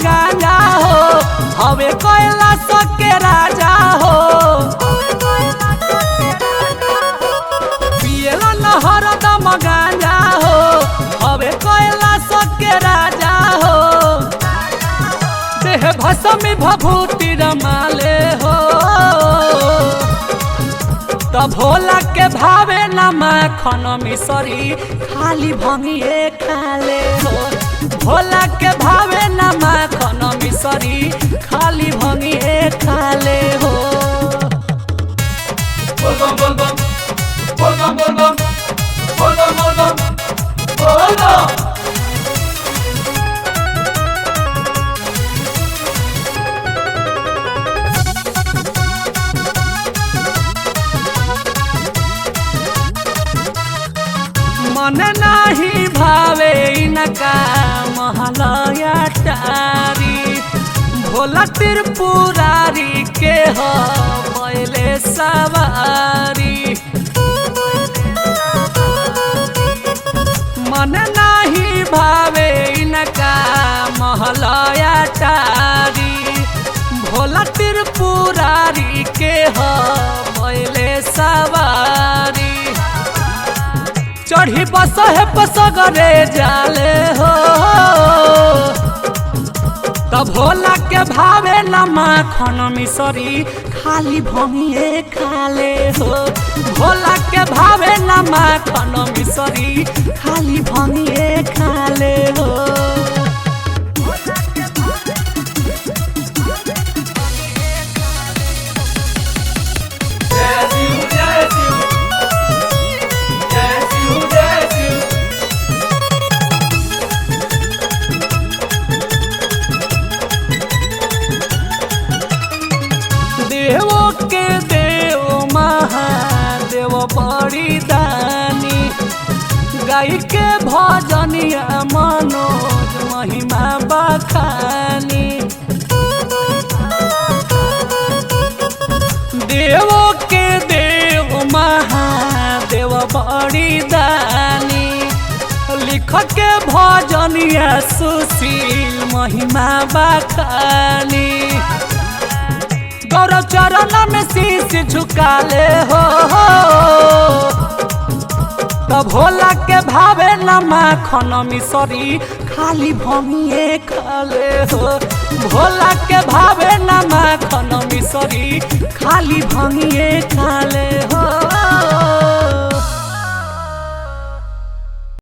गांजा हो हवे कैलाश के राजा हो पियला न हरदम गांजा हो हवे कैलाश के राजा हो देह भस्मी भभूति रमाले हो तो भोला के भावे न माखन मिसरी खाली भंगिए खाले हो भोला के भावे न माखन मिसरी खाली भंगिए खाले हो बोलबम बोलबम बोलबम बोलबम बोलबम बोलबम बोलबम मन नाही भावे इनका महलया टारी भोला त्रिपुरारी के हो बैले सवारी मन नाही भावे इनका महलया टारी भोला त्रिपुरारी के हो बैले सवारी चढ़ी बस है पसगरे जाले हो तब भोला के भावे न माखन मिसरी खाली भंगिए खाले हो भोला के भावे न माखन मिसरी खाली भंगिए खाले हो देवो के देव महादेव बड़ी दानी गाय के भजनिया मनोज महिमा बखानी देवो के देव महादेव बड़ी दानी लिख के भजनिया सुशील महिमा बखानी गौरव चरण में शीश झुकाले हो तो भोला के भावे न माखन मिसरी खाली भंगिए खाले हो भोला के भावे न माखन मिसरी खाली भंगिए खाले